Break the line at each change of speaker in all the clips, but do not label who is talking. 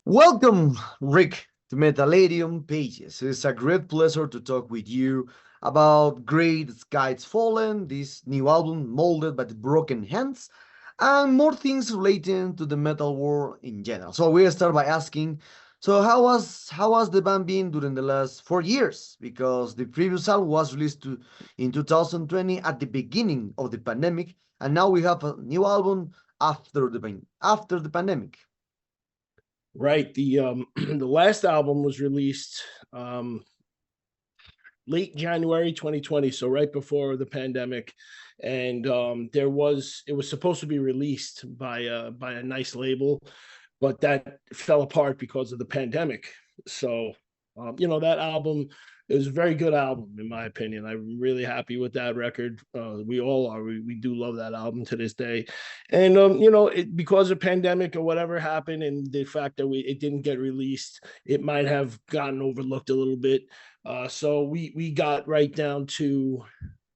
Welcome, Rick, to Metallarium Pages. It's a great pleasure to talk with you about Great Skies Fallen, this new album molded by the broken hands, and more things relating to the metal world in general. So we'll start by asking, so how was the band been during the last 4 years? Because the previous album was released in 2020 at the beginning of the pandemic, and now we have a new album after the pandemic.
Right. The the last album was released um late January 2020, so right before the pandemic. And it was supposed to be released by a nice label, but that fell apart because of the pandemic. So that album is a very good album in my opinion. I'm really happy with that record. We all are. We do love that album to this day. And because of pandemic or whatever happened, and the fact that it didn't get released, it might have gotten overlooked a little bit. So we got right down to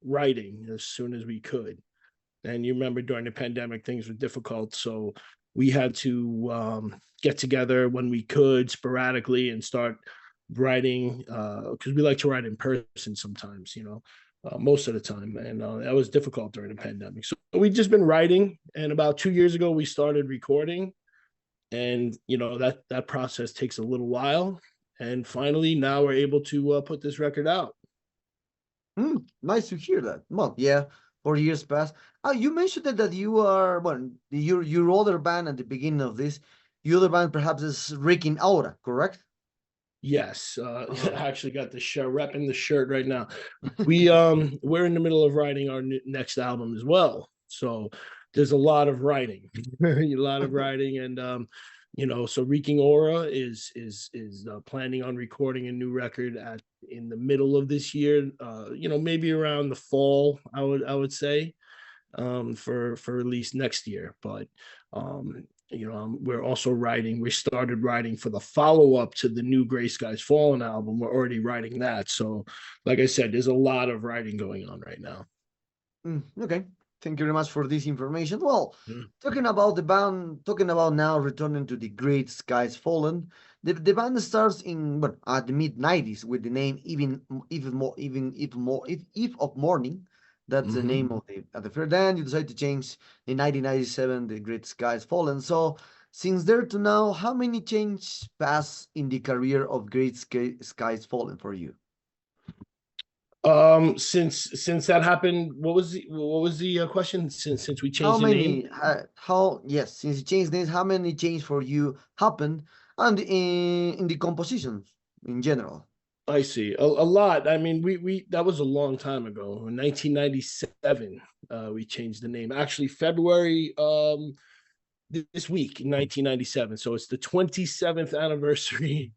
writing as soon as we could. And you remember during the pandemic, things were difficult. So we had to get together when we could sporadically and start writing, because we like to write in person sometimes, most of the time. And that was difficult during the pandemic. So we've just been writing. And about 2 years ago, we started recording. And, that process takes a little while. And finally, now we're able to put this record out.
Nice to hear that. Well, yeah, 4 years passed. You mentioned that you are, well, your other band at the beginning of this, your other band perhaps is Rick Aura, correct?
Yes,
Uh-huh.
I actually got the shirt, repping the shirt right now. We're in the middle of writing our next album as well, so there's a lot of writing, a lot of writing, and so Reeking Aura is planning on recording a new record in the middle of this year. Maybe around the fall, I would say, for release next year. But we're also writing. We started writing for the follow up to the new Gray Skies Fallen album. We're already writing that. So, like I said, there's a lot of writing going on right now.
Okay. Thank you very much for this information. Well, talking about the band, talking about now returning to the Great Skies Fallen, the band starts in at the mid 90s with the name Eve of Morning. That's the name of the first. Then you decide to change in 1997 the Great Skies Fallen. So since there to now, how many changes pass in the career of Skies Fallen for you?
Since that happened, what was the question? Since we
How
changed the name?
many, yes, since you changed names, how many changes for you happened and in the compositions in general?
I see a lot. I mean, we that was a long time ago. In 1997, we changed the name. Actually, February this week in 1997. So it's the 27th anniversary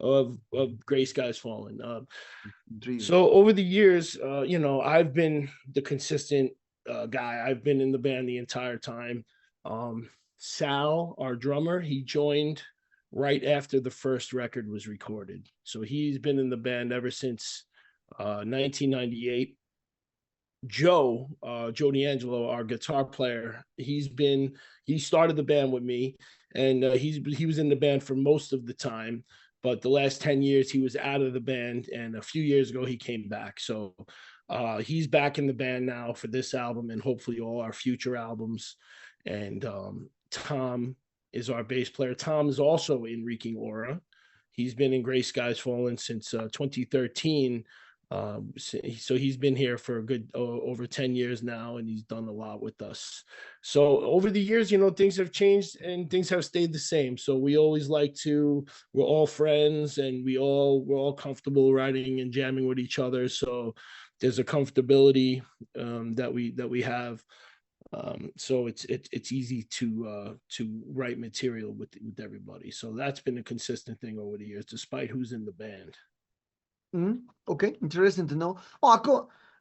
of Gray Skies Fallen.
Dream.
So over the years, I've been the consistent guy. I've been in the band the entire time. Sal, our drummer, he joined right after the first record was recorded. So he's been in the band ever since 1998. Joe D'Angelo, our guitar player, he started the band with me, and he was in the band for most of the time. But the last 10 years he was out of the band, and a few years ago he came back. So he's back in the band now for this album and hopefully all our future albums. And Tom is our bass player. Tom is also in Reeking Aura. He's been in Gray Skies Fallen since 2013. So he's been here for a good over 10 years now, and he's done a lot with us. So over the years, things have changed and things have stayed the same. So we always we're all friends, and we're all comfortable writing and jamming with each other. So there's a comfortability that we have. So it's easy to write material with everybody. So that's been a consistent thing over the years, despite who's in the band.
Okay, interesting to know.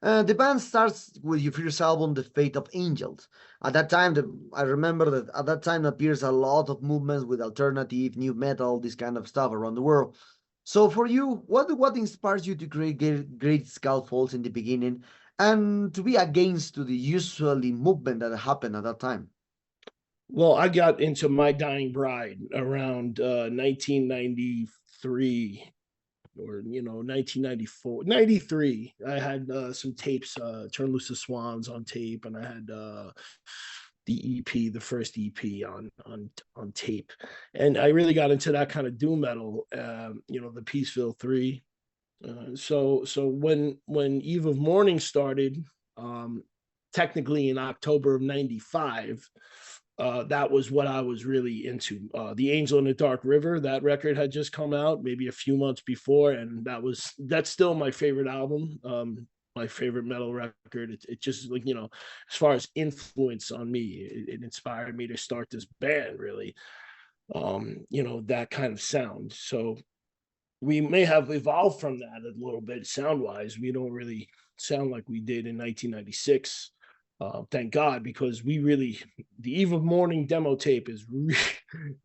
The band starts with your first album, The Fate of Angels. At that time, I remember that at that time appears a lot of movements with alternative, new metal, this kind of stuff around the world. So for you, what inspires you to create great scaffolds in the beginning and to be against to the usually movement that happened at that time?
Well, I got into My Dying Bride around 1993 or 1994, 93. I had some tapes, Turn Loose the Swans on tape, and I had the EP, the first EP on tape, and I really got into that kind of doom metal. The Peaceville 3. So when Eve of Mourning started, um, technically in October of '95, that was what I was really into. The Angel in the Dark River, that record had just come out maybe a few months before, and that's still my favorite album. My favorite metal record. It just, like, as far as influence on me, it inspired me to start this band, really. That kind of sound. So we may have evolved from that a little bit sound wise. We don't really sound like we did in 1996. Thank God, because the Eve of Mourning demo tape is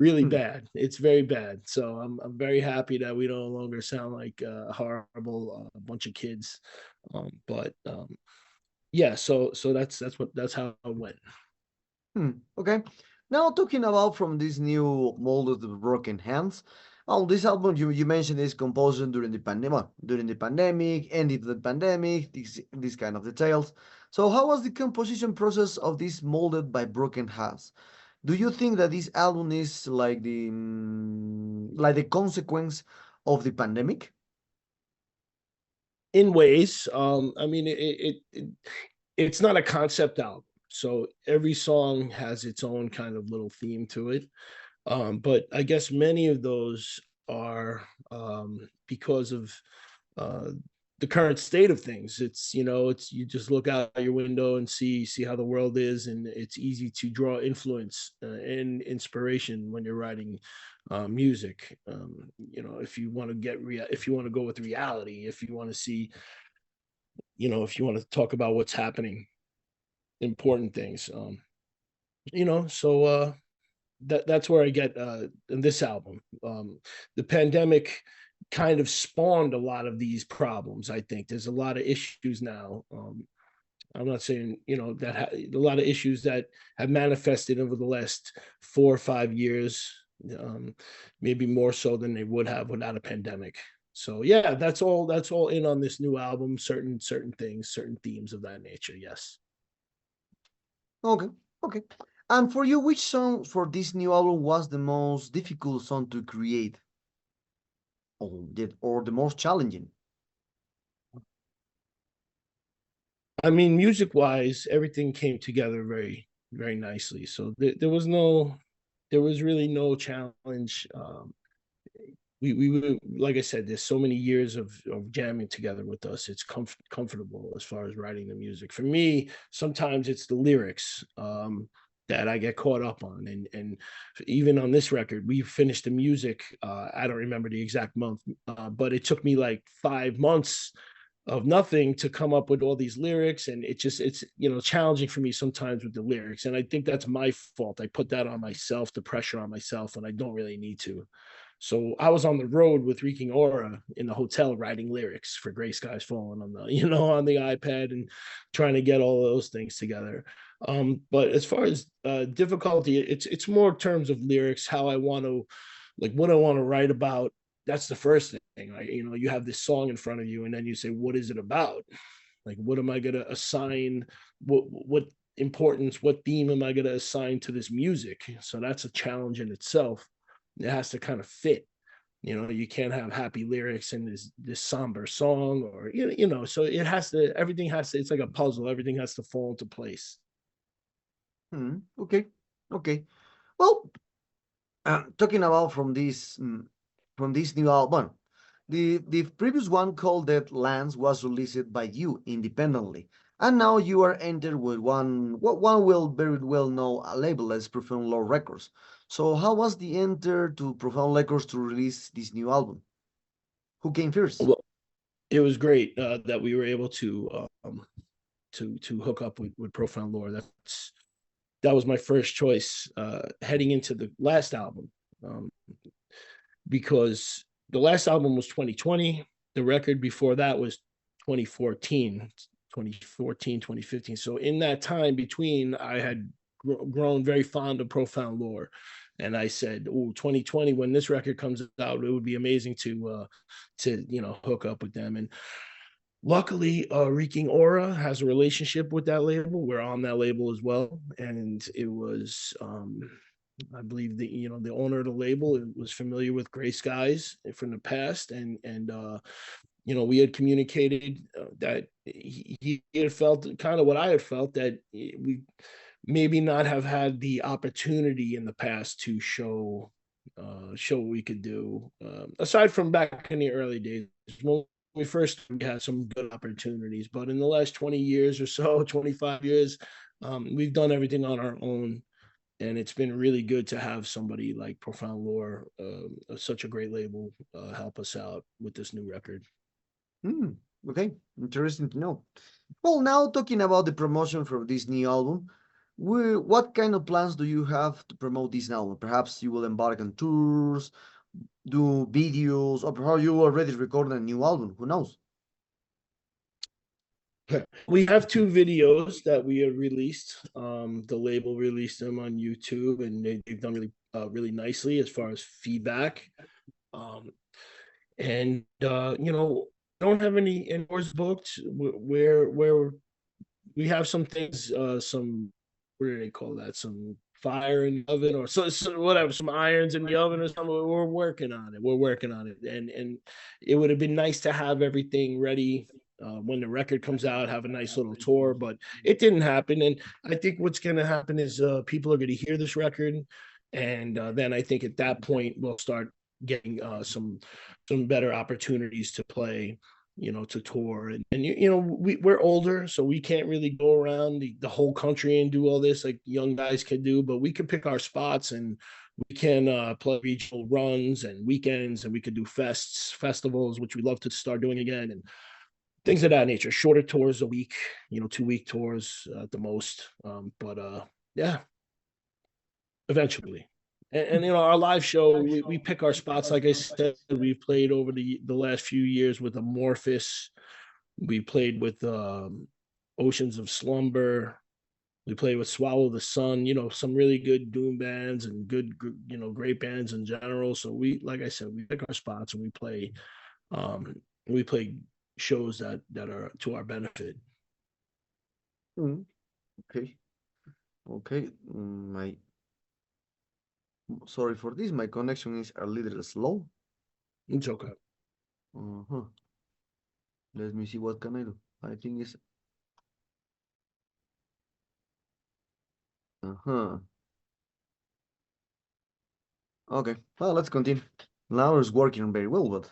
really
Hmm.
bad. It's very bad. So I'm very happy that we no longer sound like a horrible bunch of kids. But yeah, so that's how it went.
Okay. Now talking about from this new Molded with Broken Hands. Oh, this album you mentioned is composed during the pandemic, ended the pandemic, this kind of details. So how was the composition process of this Molded by Broken Hands? Do you think that this album is like the consequence of the pandemic?
In ways, I mean, it's not a concept album, so every song has its own kind of little theme to it. But I guess many of those are, because of uh, the current state of things. It's you just look out your window and see how the world is, and it's easy to draw influence and inspiration when you're writing music. If you want to if you want to go with reality, if you want to see, if you want to talk about what's happening, important things. So that's where I get in this album. The pandemic kind of spawned a lot of these problems. I think there's a lot of issues now. I'm not saying, a lot of issues that have manifested over the last 4 or 5 years, um, maybe more so than they would have without a pandemic. So yeah, that's all in on this new album. Certain things, certain themes of that nature. Yes.
Okay, okay. And for you, which song for this new album was the most difficult song to create, or the most challenging?
I mean, music wise, everything came together very, very nicely. So there was really no challenge. We like I said, there's so many years of jamming together with us. It's comfortable as far as writing the music. For me, sometimes it's the lyrics that I get caught up on, and even on this record, we finished the music. I don't remember the exact month, but it took me like 5 months of nothing to come up with all these lyrics, and it's challenging for me sometimes with the lyrics, and I think that's my fault. I put that on myself, the pressure on myself, and I don't really need to. So I was on the road with Reeking Aura in the hotel writing lyrics for Gray Skies Falling on the on the iPad, and trying to get all of those things together. But as far as difficulty, it's more terms of lyrics, how I want to, like, what I want to write about. That's the first thing. You have this song in front of you, and then you say, what is it about? Like, what am I going to assign? What importance, what theme am I going to assign to this music? So that's a challenge in itself. It has to kind of fit. You can't have happy lyrics in this somber song, or so it has to, everything has to, it's like a puzzle. Everything has to fall into place.
Okay, okay. Well, talking about from this new album, the previous one called Dead Lands was released by you independently, and now you are entered with one will very well know a label as Profound Law Records. So how was the enter to Profound Records to release this new album? Who came first?
Well, it was great that we were able to hook up with Profound Lore. That was my first choice heading into the last album, um, because the last album was 2020. The record before that was 2014, 2014, 2015. So in that time between, I had grown very fond of Profound Lore. And I said, oh, 2020, when this record comes out, it would be amazing to hook up with them. And luckily, Reeking Aura has a relationship with that label. We're on that label as well. And it was, I believe the owner of the label was familiar with Gray Skies from the past. And we had communicated that he had felt kind of what I had felt, that we maybe not have had the opportunity in the past to show what we could do, aside from back in the early days when we first had some good opportunities. But in the last 20 years or so, 25 years, we've done everything on our own. And it's been really good to have somebody like Profound Lore, such a great label, help us out with this new record.
Okay, interesting to know. Well, now talking about the promotion for this new album, what kind of plans do you have to promote this album? Perhaps you will embark on tours, do videos, or perhaps you already recorded a new album. Who knows?
We have 2 videos that we have released. The label released them on YouTube, and they've done really nicely as far as feedback. And don't have any indoors booked. Where we have some things, some, what do they call that? Some fire in the oven, or so whatever, some irons in the oven or something. We're working on it. And it would have been nice to have everything ready when the record comes out, have a nice little tour, but it didn't happen. And I think what's going to happen is people are going to hear this record, and then I think at that point we'll start getting some better opportunities to play, to tour. And we're older, so we can't really go around the whole country and do all this like young guys can do, but we can pick our spots, and we can play regional runs and weekends, and we could do festivals, which we love to start doing again, and things of that nature. Shorter tours a week, 2-week tours at the most. But yeah, eventually. And our live show, we pick our spots. Like I said, we've played over the last few years with Amorphous. We played with Oceans of Slumber. We played with Swallow the Sun, some really good doom bands and good, great bands in general. So like I said, we pick our spots, and we play shows that are to our benefit.
Okay. Sorry for this. My connection is a little slow.
It's okay.
Let me see, what can I do? I think it's okay. Well, let's continue. Now it's working very well, but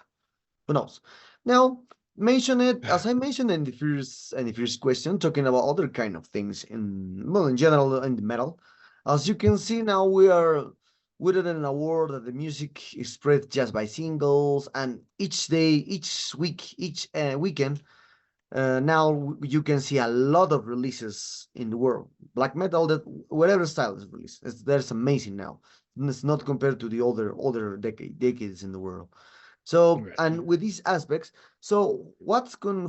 who knows? Now, as I mentioned in the first question, talking about other kind of things in general in the metal. As you can see now, we're in a world that the music is spread just by singles, and each day, each week, each weekend, now you can see a lot of releases in the world. Black metal, that whatever style is released, that's amazing now. It's not compared to the older decades in the world. So,
Right.
and with these aspects, so what's gonna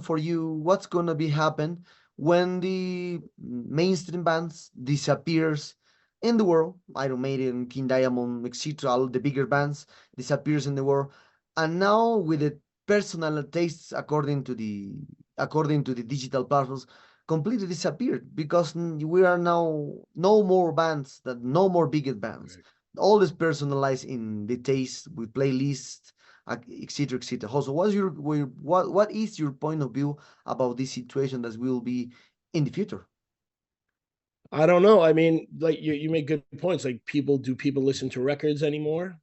be happen when the mainstream bands disappears in the world? Iron Maiden, King Diamond, etc., all the bigger bands disappears in the world, and now with the personal tastes according to the digital platforms completely disappeared, because we are now no more bands, no more bigger bands.
Right.
All is personalized in the taste with playlists, etc., etc. Also, what is your point of view about this situation that will be in the future?
I don't know. I mean, like you make good points. Like people listen to records anymore?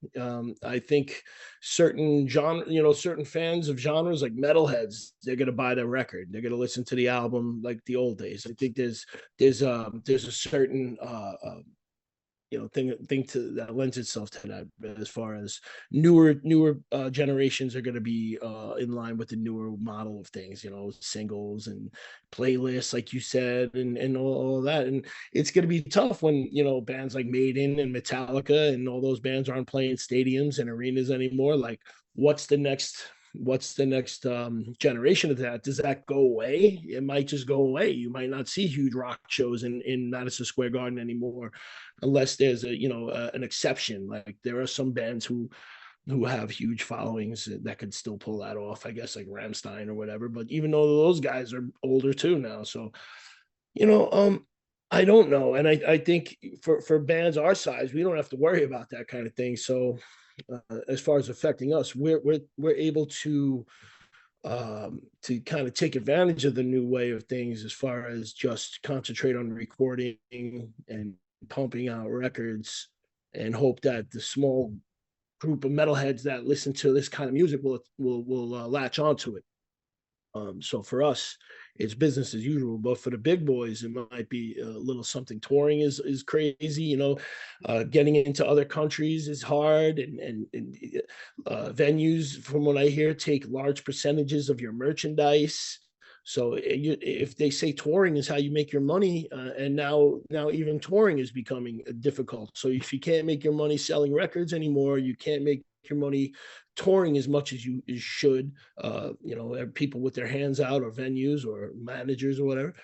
I think certain certain fans of genres like metalheads, they're gonna buy the record. They're gonna listen to the album like the old days. I think there's a certain thing to that lends itself to that, as far as newer generations are going to be in line with the newer model of things, singles and playlists, like you said, and all that. And it's going to be tough when bands like Maiden and Metallica and all those bands aren't playing stadiums and arenas anymore. Like, what's the next what's the next generation of that? Does that go away? It might just go away. You might not see huge rock shows in Madison Square Garden anymore, unless there's an exception. Like there are some bands who have huge followings that could still pull that off, I guess, like Rammstein or whatever. But even though those guys are older too now, so you know, I don't know, and I think for bands our size, we don't have to worry about that kind of thing. So as far as affecting us, we're able to kind of take advantage of the new way of things as far as just concentrate on recording and pumping out records and hope that the small group of metalheads that listen to this kind of music will latch onto it. So for us, it's business as usual. But for the big boys, it might be a little something. Touring is crazy, getting into other countries is hard, and venues, from what I hear, take large percentages of your merchandise. So if they say touring is how you make your money, and now even touring is becoming difficult. So if you can't make your money selling records anymore, you can't make your money touring as much as you should. People with their hands out, or venues, or managers, or whatever.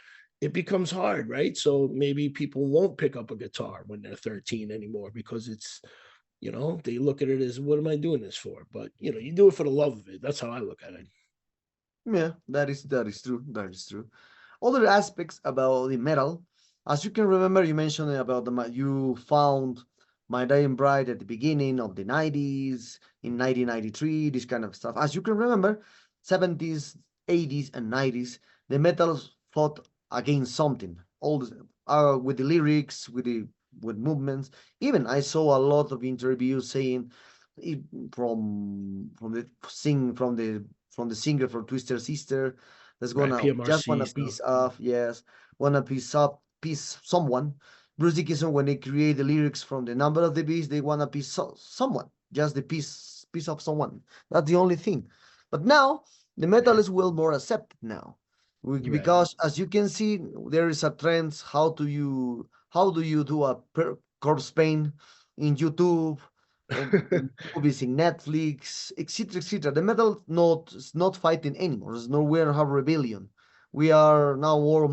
It becomes hard, right? So maybe people won't pick up a guitar when they're 13 anymore, because it's, they look at it as, what am I doing this for? But you do it for the love of it. That's how I look at it.
Yeah, that is true. That is true. Other aspects about the metal, as you can remember, you mentioned about you found My Dying Bride at the beginning of the 90s, in 1993, this kind of stuff. As you can remember, 70s, 80s, and 90s, the metal fought against something. All with the lyrics, with movements. Even I saw a lot of interviews saying from the sing from the singer from Twister Sister that's
Right.
gonna just
PMRC
wanna
stuff.
piece off, yes, wanna piece someone. Bruce Dickinson, when they create the lyrics from the number of the beast, they wanna piece someone, just the piece of someone. That's the only thing. But now the metal is well more accepted now,
Right.
because as you can see, there is a trend. How do you do a corpse paint in YouTube? Movies in Netflix, etc., etc. The metal not is not fighting anymore. It's no we don't have rebellion. We are now more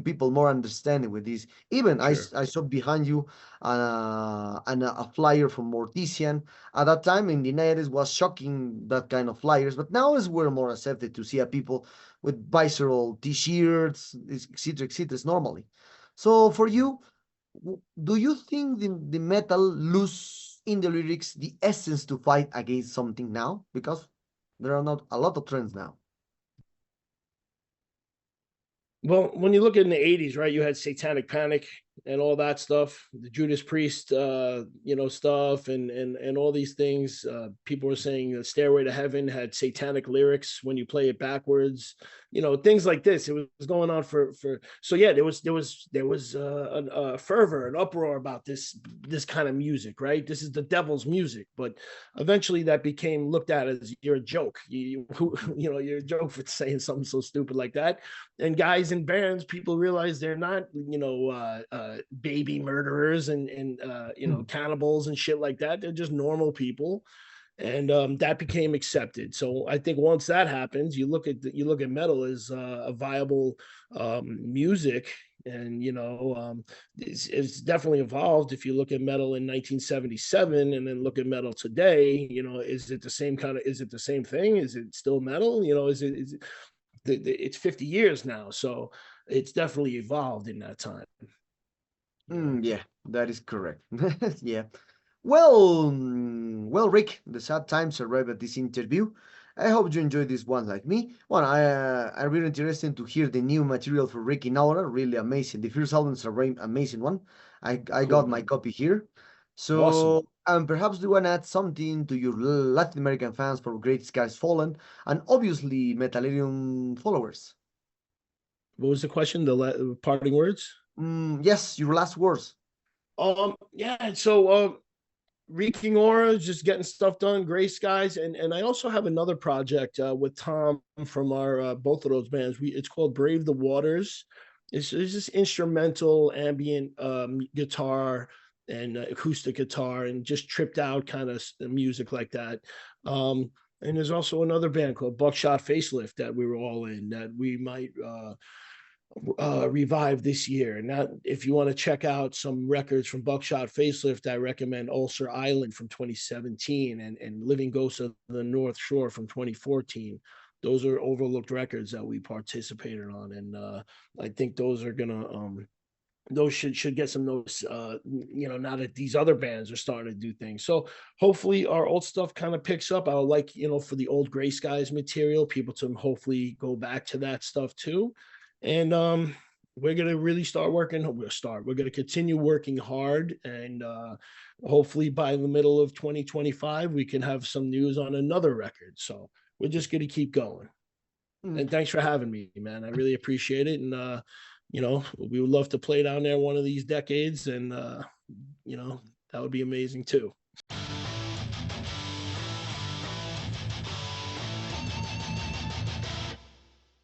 people more understanding with this. Even
Sure.
I saw behind you and a flyer from Mortician. At that time in the 90s was shocking that kind of flyers, but now is we're more accepted to see a people with visceral t-shirts, etc., etc. Normally. So for you, do you think the metal lose in the lyrics the essence to fight against something now? Because there are not a lot of trends now.
Well, when you look in the 80s, right, you had Satanic Panic and all that stuff, the Judas Priest, stuff, and all these things. People were saying the Stairway to Heaven had satanic lyrics when you play it backwards. Things like this. It was going on for. So yeah, there was a fervor, an uproar about this kind of music, right? This is the devil's music, but eventually that became looked at as, you're a joke. You're a joke for saying something so stupid like that. And guys in bands, people realize they're not, baby murderers and cannibals and shit like that. They're just normal people, and that became accepted. So I think once that happens, you look at metal as a viable music, and it's definitely evolved. If you look at metal in 1977 and then look at metal today, is it the same is it the same thing? Is it still metal? It's 50 years now, so it's definitely evolved in that time.
Yeah, that is correct. Yeah. Well, Rick, the sad times arrived at this interview. I hope you enjoyed this one like me. Well, I really interested to hear the new material for Ricky Naura. Really amazing. The first album is a very amazing one. I
Cool,
got my
man.
copy here.
Awesome.
So, perhaps do you want to add something to your Latin American fans for Great Skies Fallen, and obviously Metallerium followers?
What was the question? The parting words?
Yes, your last words.
Yeah. So, Reeking Aura, just getting stuff done. Gray Skies, and I also have another project with Tom from our both of those bands. It's called Brave the Waters. It's just instrumental, ambient guitar and acoustic guitar, and just tripped out kind of music like that. And there's also another band called Buckshot Facelift that we were all in that we might revive this year. And that, if you want to check out some records from Buckshot Facelift, I recommend Ulcer Island from 2017 and Living Ghosts of the North Shore from 2014. Those are overlooked records that we participated on, and I think those are gonna those should get some notice, now that these other bands are starting to do things. So hopefully our old stuff kind of picks up. I would like, for the old Gray Skies material, people to hopefully go back to that stuff too. And we're gonna really start working. We're gonna continue working hard, and hopefully by the middle of 2025, we can have some news on another record. So we're just gonna keep going. And thanks for having me, man. I really appreciate it. And we would love to play down there one of these decades, and that would be amazing too.